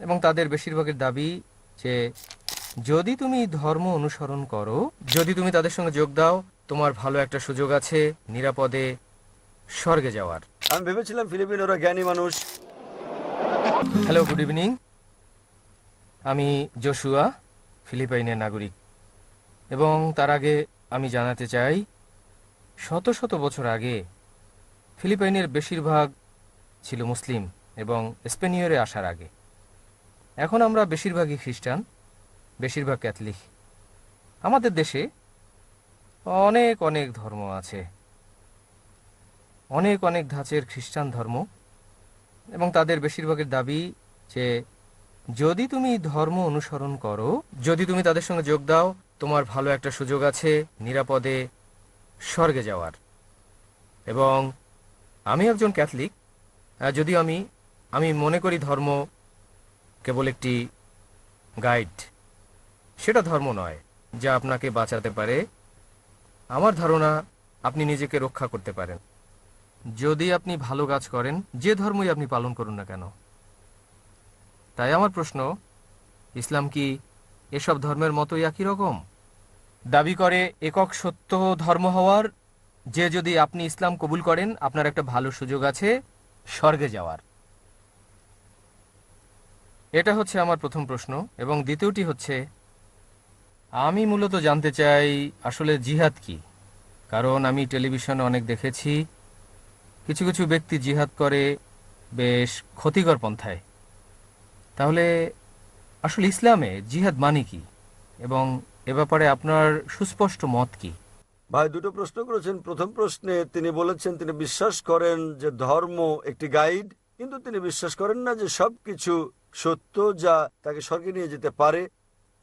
এবং তাদের বেশিরভাগের দাবি যে যদি তুমি ধর্ম অনুসরণ করো, যদি তুমি তাদের সঙ্গে যোগ দাও, তোমার ভালো একটা সুযোগ আছে নিরাপদে স্বর্গে যাওয়ার। আমি ভেবেছিলাম ফিলিপিনোরা জ্ঞানী মানুষ। Hello, good evening. আমি জোশুয়া, ফিলিপাইনের নাগরিক। এবং তার আগে আমি জানাতে চাই, শত শত বছর আগে ফিলিপাইনের বেশিরভাগ ছিল মুসলিম এবং স্পেনীয়রে আসার আগে। এখন আমরা বেশিরভাগই খ্রিস্টান, বেশিরভাগ ক্যাথলিক। আমাদের দেশে অনেক অনেক ধর্ম আছে, অনেক অনেক ধাঁচের খ্রিস্টান ধর্ম, এবং তাদের বেশিরভাগের দাবি যে যদি তুমি ধর্ম অনুসরণ করো, যদি তুমি তাদের সঙ্গে যোগ দাও, তোমার ভালো একটা সুযোগ আছে নিরাপদে স্বর্গে যাওয়ার। এবং আমি একজন ক্যাথলিক, যদিও আমি মনে করি ধর্ম কেবল একটি গাইড, সেটা ধর্ম নয় যা আপনাকে বাঁচাতে পারে। আমার ধারণা আপনি নিজেকে রক্ষা করতে পারেন যদি আপনি ভালো কাজ করেন, যে ধর্মই আপনি পালন করুন না কেন। তাই আমার প্রশ্ন, ইসলাম কি এসব ধর্মের মতোই একই রকম দাবি করে একক সত্য ধর্ম হওয়ার, যে যদি আপনি ইসলাম কবুল করেন আপনার একটা ভালো সুযোগ আছে স্বর্গে যাওয়ার? এটা হচ্ছে আমার প্রথম প্রশ্ন। এবং দ্বিতীয়টি হচ্ছে, আমি মূলত জানতে চাই আসলে জিহাদ কি। কারণ আমি টেলিভিশনে অনেক দেখেছি কিছু কিছু ব্যক্তি জিহাদ করে বেশ ক্ষতিকর পন্থায়। তাহলে আসলে ইসলামে জিহাদ মানে কি, এবং এ ব্যাপারে আপনার সুস্পষ্ট মত কি? ভাই দুটো প্রশ্ন করেছেন। প্রথম প্রশ্নে তিনি বলেছেন তিনি বিশ্বাস করেন যে ধর্ম একটি গাইড, কিন্তু তিনি বিশ্বাস করেন না যে সবকিছু সত্য যা তাকে স্বর্গে নিয়ে যেতে পারে।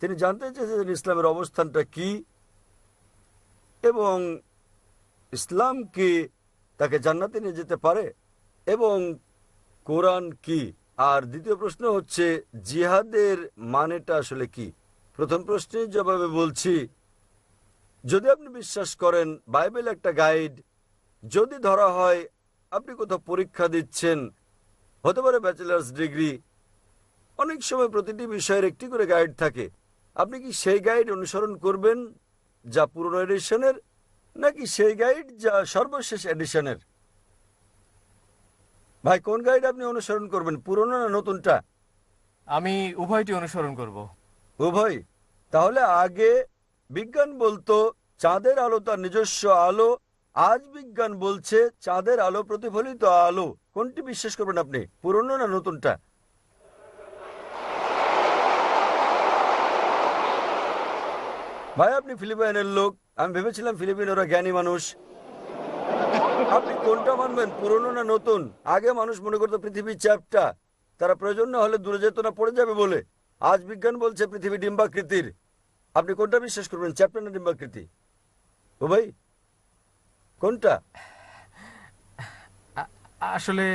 তিনি জানতে চেয়েছেন ইসলামের অবস্থানটা কি এবং ইসলাম কি তাকে জান্নাতে নিয়ে যেতে পারে এবং কোরআন কি। আর দ্বিতীয় প্রশ্ন হচ্ছে জিহাদের মানেটা আসলে কি। প্রথম প্রশ্নের জবাবে বলছি, যদি আপনি বিশ্বাস করেন বাইবেল একটা গাইড, যদি ধরা হয় আপনি কোথাও পরীক্ষা দিচ্ছেন, হতে পারে ব্যাচেলার্স ডিগ্রি, অনেক সময় প্রতিটি বিষয়ের একটি করে গাইড থাকে, আপনি কি সেই গাইড অনুসরণ করবেন যা পুরনো এডিশনের, নাকি সেই গাইড যা সর্বশেষ এডিশনের? ভাই কোন গাইড আপনি অনুসরণ করবেন, পুরনো না নতুনটা? আমি উভয়টি অনুসরণ করব। উভয়? তাহলে আগে বিজ্ঞান বলতো চাঁদের আলো তার নিজস্ব আলো, আজ বিজ্ঞান বলছে চাঁদের আলো প্রতিফলিত আলো। কোনটি বিশ্বাস করবেন আপনি, পুরনো না নতুনটা? ভাই আপনি ফিলিপাইনের লোক, আমি ভেবেছিলাম ফিলিপিনোরা জ্ঞানী মানুষ। আপনি কোনটা মানবেন, পুরনো না নতুন? আগে মানুষ মনে করতো পৃথিবী চ্যাপ্টা, তারা প্রয়োজন না হলে দূরে যেত না, পড়ে যাবে বলে। আজ বিজ্ঞান বলছে পৃথিবী ডিম্বাকৃতির। আপনি কোনটা বিশ্বাস করবেন, চ্যাপ্টা না ডিম্বাকৃতি? ও ভাই কোনটা? আসলে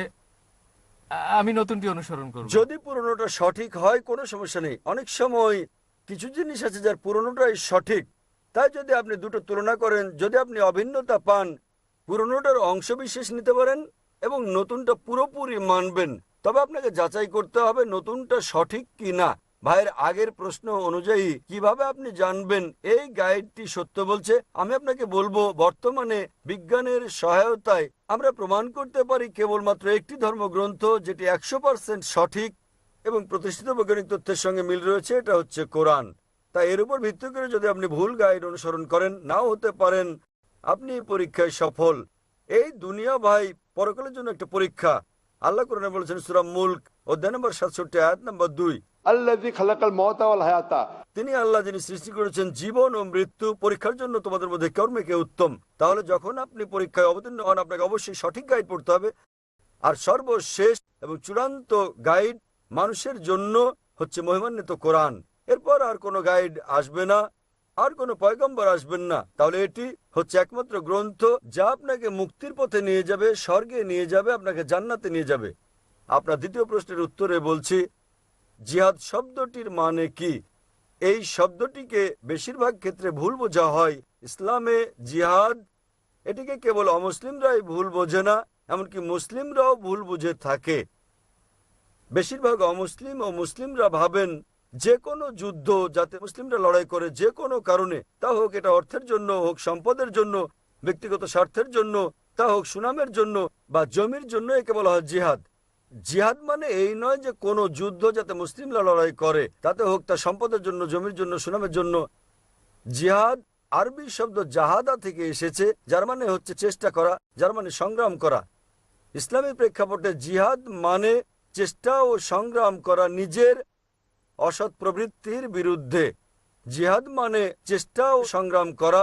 আমি নতুনটি অনুসরণ করব। যদি পুরনোটা সঠিক হয় কোনো সমস্যা নেই। অনেক সময় কিছু জিনিস আছে যার পুরনোটাই সঠিক। তাই যদি আপনি দুটো তুলনা করেন, যদি আপনি অভিন্নতা পান, পুরনোটার অংশবিশেষ নিতে পারেন এবং নতুনটা পুরোপুরি মানবেন। তবে আপনাকে যাচাই করতে হবে নতুনটা সঠিক কি না। ভাইয়ের আগের প্রশ্ন অনুযায়ী কিভাবে আপনি জানবেন এই গাইডটি সত্য বলছে? আমি আপনাকে বলবো, বর্তমানে বিজ্ঞানের সহায়তায় আমরা প্রমাণ করতে পারি কেবলমাত্র একটি ধর্মগ্রন্থ যেটি 100% সঠিক এবং প্রতিষ্ঠিত বৈজ্ঞানিক তথ্যের সঙ্গে মিল রয়েছে, এটা হচ্ছে কোরআন। তাই এর উপর ভিত্তি করে যদি আপনি ভুল গাইড অনুসরণ করেন, নাও হতে পারেন আপনি পরীক্ষায় সফল। এই দুনিয়া ভাই পরকালের জন্য একটা পরীক্ষা। আল্লাহ কোরআনে বলেছেন সূরা মুলক অধ্যায় নম্বর 67 আয়াত নম্বর 2, আল্লাযী খালাকাল মাউতা ওয়াল হায়াতা, তিনি আল্লাহ যিনি সৃষ্টি করেছেন জীবন ও মৃত্যু পরীক্ষার জন্য তোমাদের মধ্যে কর্মে কে উত্তম। তাহলে যখন আপনি পরীক্ষায় অবতীর্ণ হন আপনাকে অবশ্যই সঠিক গাইড পড়তে হবে। আর সর্বশেষ এবং চূড়ান্ত গাইড মানুষের জন্য হচ্ছে মহিমান্বিত কোরআন। এরপর আর কোনো গাইড আসবে না, আর কোনো পয়গম্বর আসবেন না। তাহলে এটি হচ্ছে একমাত্র গ্রন্থ যা আপনাকে মুক্তির পথে নিয়ে যাবে, স্বর্গে নিয়ে যাবে, আপনাকে জান্নাতে নিয়ে যাবে। আপনার দ্বিতীয় প্রশ্নের উত্তরে বলছি, জিহাদ শব্দটির মানে কি। এই শব্দটিকে বেশিরভাগ ক্ষেত্রে ভুল বোঝা হয়। ইসলামে জিহাদ এটিকে কেবল অমুসলিমরাই ভুল বোঝে না, এমনকি মুসলিমরাও ভুল বুঝে থাকে। বেশিরভাগ অমুসলিম ও মুসলিমরা ভাবেন যে কোনো যুদ্ধ যাতে মুসলিমরা লড়াই করে যে কোনো কারণে, তা হোক এটা অর্থের জন্য, হোক সম্পদের জন্য, ব্যক্তিগত স্বার্থের জন্য, তা হোক সুনামের জন্য বা জমির জন্য, একে বলা হয় জিহাদ। জিহাদ মানে এই নয় যে কোনো যুদ্ধ যাতে মুসলিমরা লড়াই করে, তাতে হোক তা সম্পদের জন্য, জমির জন্য, সুনামের জন্য। জিহাদ আরবি শব্দ জাহাদা থেকে এসেছে, যার মানে হচ্ছে চেষ্টা করা, যার মানে সংগ্রাম করা। ইসলামী প্রেক্ষাপটে জিহাদ মানে চেষ্টা ও সংগ্রাম করা নিজের অসৎ প্রবৃত্তির বিরুদ্ধে। জিহাদ মানে চেষ্টা ও সংগ্রাম করা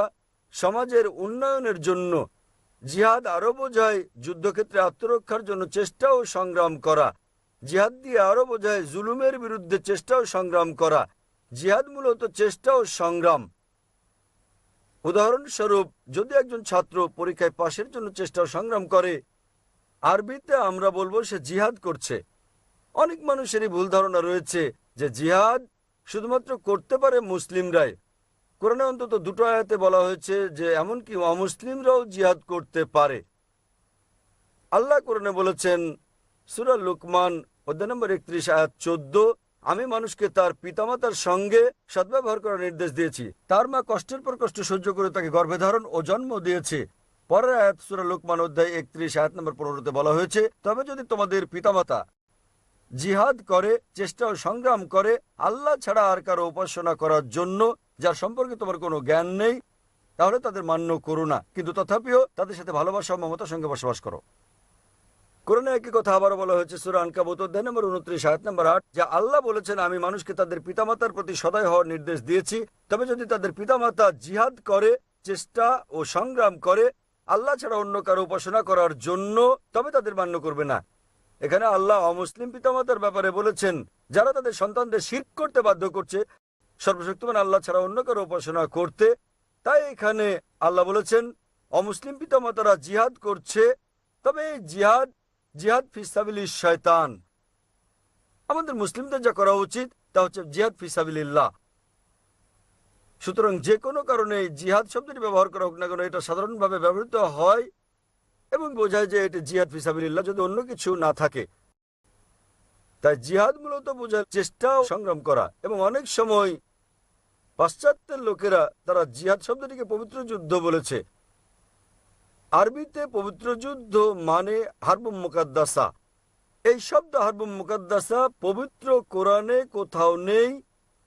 সমাজের উন্নয়নের জন্য। জিহাদ আরও বোঝায় যুদ্ধক্ষেত্রে আত্মরক্ষার জন্য চেষ্টা ও সংগ্রাম করা। জিহাদ দিয়ে আরও বোঝায় জুলুমের বিরুদ্ধে চেষ্টা ও সংগ্রাম করা। জিহাদ মূলত চেষ্টা ও সংগ্রাম। উদাহরণস্বরূপ, যদি একজন ছাত্র পরীক্ষায় পাশের জন্য চেষ্টা ও সংগ্রাম করে, আরবিতে আমরা বলবো সে জিহাদ করছে। অনেক মানুষেরই ভুল ধারণা রয়েছে যে জিহাদ শুধুমাত্র করতে পারে মুসলিমরাই। কোরআনে অন্তত দুটো আয়াতে বলা হয়েছে যে এমনকি অমুসলিমরাও জিহাদ করতে পারে। আল্লাহ কোরআনে বলেছেন, সূরা লুকমান অধ্যায় নম্বর 31 আয়াত 14, আমি মানুষকে তার পিতামাতার সঙ্গে সদ্ব্যবহার করার নির্দেশ দিয়েছি। তার মা কষ্টের পর কষ্ট সহ্য করে তাকে গর্ভে ধারণ ও জন্ম দিয়েছে। পরের আয়াত সূরা লুকমান অধ্যায় 31 আয়াত নম্বর 15-তে বলা হয়েছে, তবে যদি তোমাদের পিতামাতা জিহাদ করে, চেষ্টা ও সংগ্রাম করে আল্লাহ ছাড়া আর কারো উপাসনা করার জন্য যার সম্পর্কে তোমার কোনো জ্ঞান নেই, তাহলে তাদের মান্য করো না, কিন্তু তথাপিও তাদের সাথে ভালোবাসা ও মমতার সঙ্গে বসবাস করো। কোরআনে একই কথা আবারও বলা হয়েছে সূরা আনকাবুত অধ্যায় নম্বর 29 আয়াত নম্বর 8, যা আল্লাহ বলেছেন, আমি মানুষকে তাদের পিতামাতার প্রতি সদয় হওয়ার নির্দেশ দিয়েছি, তবে যদি তাদের পিতামাতা জিহাদ করে, চেষ্টা ও সংগ্রাম করে আল্লাহ ছাড়া অন্য কারো উপাসনা করার জন্য, তবে তাদের মান্য করবে না। এখানে আল্লাহ অমুসলিম পিতামাতার ব্যাপারে বলেছেন, যারা তাদের সন্তানদের শিরক করতে বাধ্য করছে সর্বশক্তিমান আল্লাহ ছাড়া অন্য কারো উপাসনা করতে। তাই এখানে আল্লাহ বলেছেন অমুসলিম পিতামাতারা জিহাদ করছে, তবে এই জিহাদ ফিসাবিলিস শয়তান। আমাদের মুসলিমদের যা করা উচিত তা হচ্ছে জিহাদ ফিসাবিলিল্লাহ। সুতরাং যে কোনো কারণে জিহাদ শব্দটি ব্যবহার করা হোক না কেন, এটা সাধারণভাবে ব্যবহৃত হয় এবং বোঝায় যে এটি জিহাদ ফিসাবিলিল্লাহ যদি অন্য কিছু না থাকে। তাই জিহাদ মূলত বোঝায় চেষ্টা ও সংগ্রাম করা। এবং অনেক সময় পাশ্চাত্যের লোকেরা তারা জিহাদ শব্দটিকে পবিত্র যুদ্ধ বলেছে। আরবিতে পবিত্র যুদ্ধ মানে হারবুম মুকাদ্দাসা। এই শব্দ হারবুম মুকাদ্দাসা পবিত্র কোরআনে কোথাও নেই,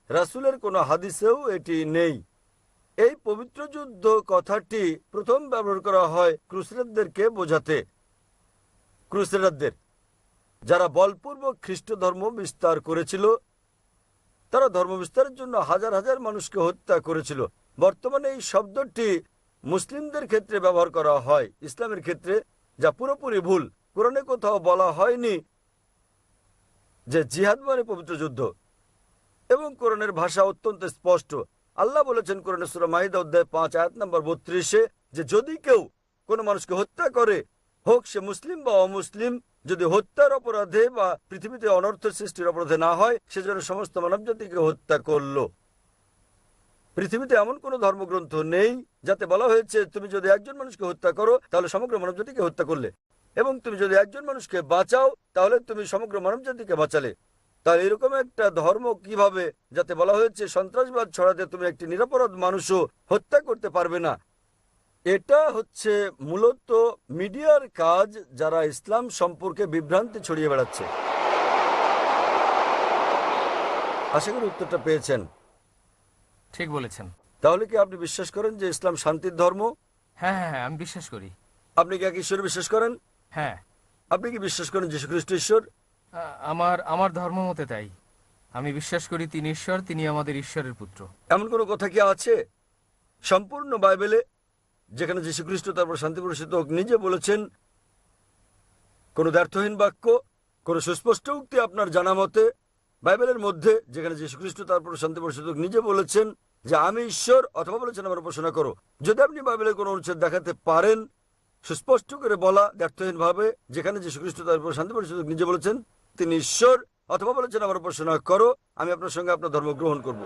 রাসূলের কোনো হাদিসেও এটি নেই। এই পবিত্র যুদ্ধ কথাটি প্রথম ব্যবহার করা হয় ক্রুসেডারদেরকে বোঝাতে। ক্রুসেডারদের, যারা বলপূর্বক খ্রিস্ট ধর্ম বিস্তার করেছিল, তারা ধর্ম বিস্তারের জন্য হাজার হাজার মানুষকে হত্যা করেছিল। বর্তমানে এই শব্দটি মুসলিমদের ক্ষেত্রে ব্যবহার করা হয় ইসলামের ক্ষেত্রে, যা পুরোপুরি ভুল। কোরআনে কোথাও বলা হয়নি যে জিহাদ মানে পবিত্র যুদ্ধ, এবং কোরআনের ভাষা অত্যন্ত স্পষ্ট। আল্লাহ বলেছেন কোরআনে সূরা মাইদা অধ্যায় 5 আয়াত নম্বর 32 যে যদি কেউ কোনো মানুষকে হত্যা করে, হোক সে মুসলিম বা অমুসলিম, যদি হত্যার অপরাধে বা পৃথিবীতে অনর্থের সৃষ্টির অপরাধে না হয়, সে যেন সমস্ত মানবজাতিকে হত্যা করল। পৃথিবীতে এমন কোনো ধর্মগ্রন্থ নেই যাতে বলা হয়েছে তুমি যদি একজন মানুষকে হত্যা করো তাহলে সমগ্র মানবজাতিকে হত্যা করলে, এবং তুমি যদি একজন মানুষকে বাঁচাও তাহলে তুমি সমগ্র মানবজাতিকে বাঁচালে। তাহলে এরকম একটা ধর্ম কিভাবে, যাতে বলা হয়েছে সন্ত্রাসবাদ ছড়াতে তুমি একটি নিরপরাধ মানুষও হত্যা করতে পারবে না? এটা হচ্ছে মূলত মিডিয়ার কাজ, যারা ইসলাম সম্পর্কে বিভ্রান্তি ছড়িয়ে বেড়াচ্ছে। আশা করি উত্তরটা পেয়েছেন। ঠিক বলেছেন। তাহলে কি আপনি বিশ্বাস করেন যে ইসলাম শান্তির ধর্ম? হ্যাঁ হ্যাঁ হ্যাঁ, আমি বিশ্বাস করি। আপনি কি এক ঈশ্বরে বিশ্বাস করেন? হ্যাঁ। আপনি কি বিশ্বাস করেন যীশু খ্রিস্ট ঈশ্বর? আমার ধর্ম মতে তাই। আমি বিশ্বাস করি তিনি ঈশ্বর, তিনি আমাদের ঈশ্বরের পুত্র। এমন কোনো কথা কি আছে সম্পূর্ণ বাইবেলে যেখানে যীশু খ্রিস্ট তারপর শান্তি প্রসিত হোক নিজে বলেছেন, কোনো দ্ব্যর্থহীন বাক্য, কোনো সুস্পষ্ট উক্তি আপনার জানা মতে বাইবেলের মধ্যে যেখানে যীশু খ্রিস্ট তারপর শান্তি প্রসিত হোক নিজে বলেছেন যে আমি ঈশ্বর, অথবা বলেছেন আমার উপাসনা করো? যদি আপনি বাইবেলের কোনো অনুচ্ছেদ দেখাতে পারেন সুস্পষ্ট করে বলা দ্ব্যর্থহীন ভাবে, যেখানে যীশু খ্রিস্ট তারপর শান্তি প্রসিত হোক নিজে বলেছেন তিনি ঈশ্বর, অথবা বলেছেন আমার উপাসনা করো, আমি আপনার সঙ্গে আপনার ধর্ম গ্রহণ করব।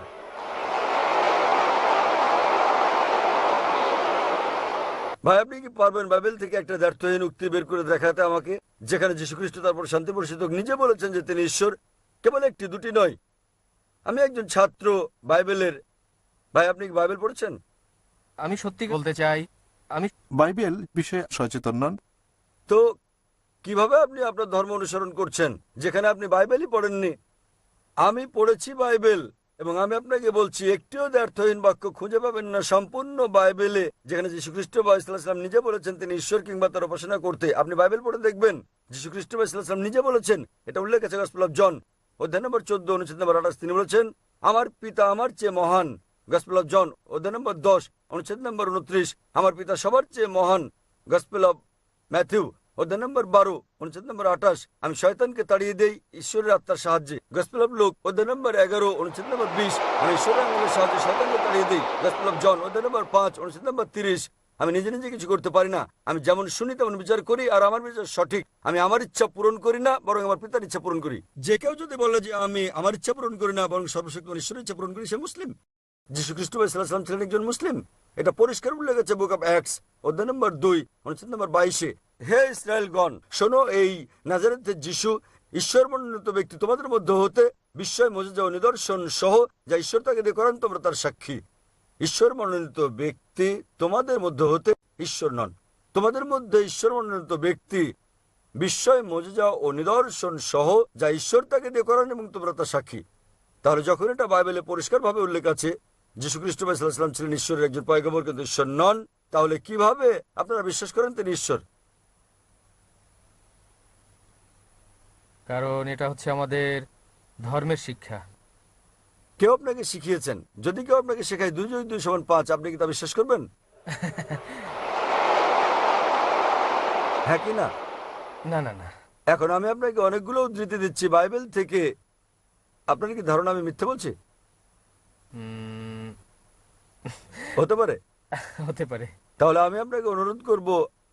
ভাই আপনি কি পারবেন বাইবেল থেকে একটা দ্ব্যর্থহীন উক্তি বের করে দেখাতে আমাকে, যেখানে যীশু খ্রিস্ট তারপর শান্তি পরিষদ নিজে বলেছেন যে তিনি ঈশ্বর? কেবল একটি দুটি নয়। আমি একজন ছাত্র বাইবেলের। ভাই আপনি কি বাইবেল পড়েছেন? আমি সত্যি বলতে চাই, আমি বাইবেল বিষয়ে সচেতন নন। তো কিভাবে আপনি আপনার ধর্ম অনুসরণ করছেন যেখানে আপনি বাইবেলই পড়েননি? আমি পড়েছি বাইবেল, এবং আমি আপনাকে বলছি একটিও দ্ব্যর্থহীন বাক্য খুঁজে পাবেন না সম্পূর্ণ বাইবেলে যেখানে যীশু খ্রিস্ট বা ইসলাম নিজে বলেছেন তিনি ঈশ্বর কিংবা তার উপাসনা করতে। আপনি বাইবেল পড়ে দেখবেন যীশু খ্রিস্ট বা ইসলাম নিজে বলেছেন, এটা উল্লেখ আছে গসপেল অফ জন অধ্যায় নম্বর 14 অনুচ্ছেদ নম্বর 28। তিনি বলেছেন আমার পিতা আমার চেয়ে মহান। গসপেল অফ জন অধ্যায় নম্বর 10 অনুচ্ছেদ নম্বর 29। আমার পিতা সবার চেয়ে মহান। গসপেল অফ ম্যাথিউ অধ্যায় নম্বর 12 অনুচ্ছেদ নম্বর 28। আমি শয়তানকে তাড়িয়ে দেই ঈশ্বরের আত্মার সাহায্যে। গসপেল অফ লুক অধ্যায় নম্বর 11 অনুচ্ছেদ নম্বর 20। আমি ঈশ্বরের আঙ্গুলের সাহায্যে শয়তানকে তাড়িয়ে দেই। গসপেল অফ জন অধ্যায় নম্বর 5 অনুচ্ছেদ নম্বর 30। আমি নিজে নিজে কিছু করতে পারি না, আমি যেমন শুনি তেমন বিচার করি, আর আমার বিচার সঠিক। আমি আমার ইচ্ছা পূরণ করি না, বরং আমার পিতার ইচ্ছা পূরণ করি। যে কেউ যদি বলে যে আমি আমার ইচ্ছা পূরণ করি না বরং সর্বশক্তিমান ঈশ্বরের ইচ্ছা পূরণ করি, সে মুসলিম। যীশু খ্রিস্ট ইসলাম ছিলেন একজন মুসলিম, এটা পরিষ্কার উল্লেখ আছে বুক অফ অ্যাক্টস অধ্যায় নম্বর 2 অনুচ্ছেদ নম্বর 22। হে ইসরায়েলগণ, শোনো, এই নাজারেথের যীশু ঈশ্বর মনোনীত ব্যক্তি তোমাদের মধ্যে হতে বিস্ময় মজেজা ও নিদর্শন সহ যা ঈশ্বর তাকে দিয়ে করেন তোমরা তার সাক্ষী। ঈশ্বর মনোনীত ব্যক্তি তোমাদের মধ্যে হতে ঈশ্বর নন, তোমাদের মধ্যে ঈশ্বর মনোনীত ব্যক্তি বিস্ময় মজেজা ও নিদর্শন সহ যা ঈশ্বর তাকে দিয়ে করেন এবং তোমরা তার সাক্ষী। তাহলে যখন এটা বাইবেলে পরিষ্কারভাবে উল্লেখ আছে যীশু খ্রিস্ট ইসলাম ছিলেন ঈশ্বরের একজন পয়গম্বর কিন্তু ঈশ্বর নন, তাহলে কিভাবে আপনারা বিশ্বাস করেন তিনি ঈশ্বর? কারণ এটা হচ্ছে আমাদের ধর্মের শিক্ষা। কেউ আপনাকে শিখিয়েছেন? যদি কেউ আপনাকে শেখায় 2 + 2 = 5, আপনি কি তা বিশ্বাস করবেন? হ্যাঁ কি না? না না না, এখন আমি আপনাকে অনেকগুলো উদ্ধৃতি দিচ্ছি বাইবেল থেকে। আপনার কি ধারণা আমি মিথ্যে বলছি? উম, হতে পারে। হতে পারে। তাহলে আমি আপনাকে অনুরোধ করব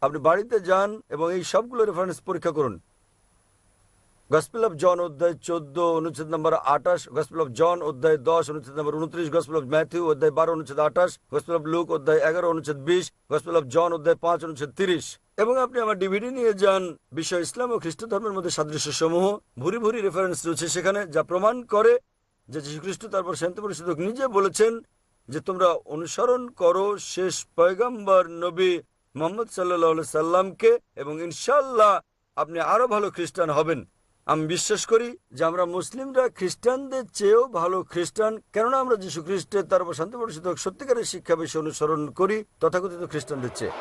আপনি বাড়িতে যান এবং এই সবগুলো রেফারেন্স পরীক্ষা করুন। গসপেল অফ জন অধ্যায় 14 অনুচ্ছেদ নম্বর 28, গসপেল অফ জন অধ্যায় 10 অনুচ্ছেদ নম্বর 29, গসপেল অফ ম্যাথিউ অধ্যায় 12 অনুচ্ছেদ 28, গসপেল অফ লুক অধ্যায় 11 অনুচ্ছেদ 20, গসপেল অফ জন অধ্যায় 5 অনুচ্ছেদ 30। এবং আপনি আমার ডিভিডি নিয়ে যান, বিষয় ইসলাম ও খ্রিস্ট ধর্মের মধ্যে সাদৃশ্য সমূহ। ভুরি ভুরি রেফারেন্স রয়েছে সেখানে যা প্রমাণ করে যে যীশু খ্রিস্ট তারপর শান্তি পরিষদ নিজে বলেছেন যে তোমরা অনুসরণ করো শেষ পয়গম্বর নবী মুহাম্মদ সাল্লাল্লাহু সাল্লামকে, এবং ইনশাআল্লাহ আপনি আরো ভালো খ্রিস্টান হবেন। আমি বিশ্বাস করি যে আমরা মুসলিমরা খ্রিস্টানদের চেয়েও ভালো খ্রিস্টান, কেননা আমরা যীশু খ্রিস্টের তারপর শান্তি পরিষদ সত্যিকারের শিক্ষা বিষয় অনুসরণ করি তথাকথিত খ্রিস্টানদের চেয়ে।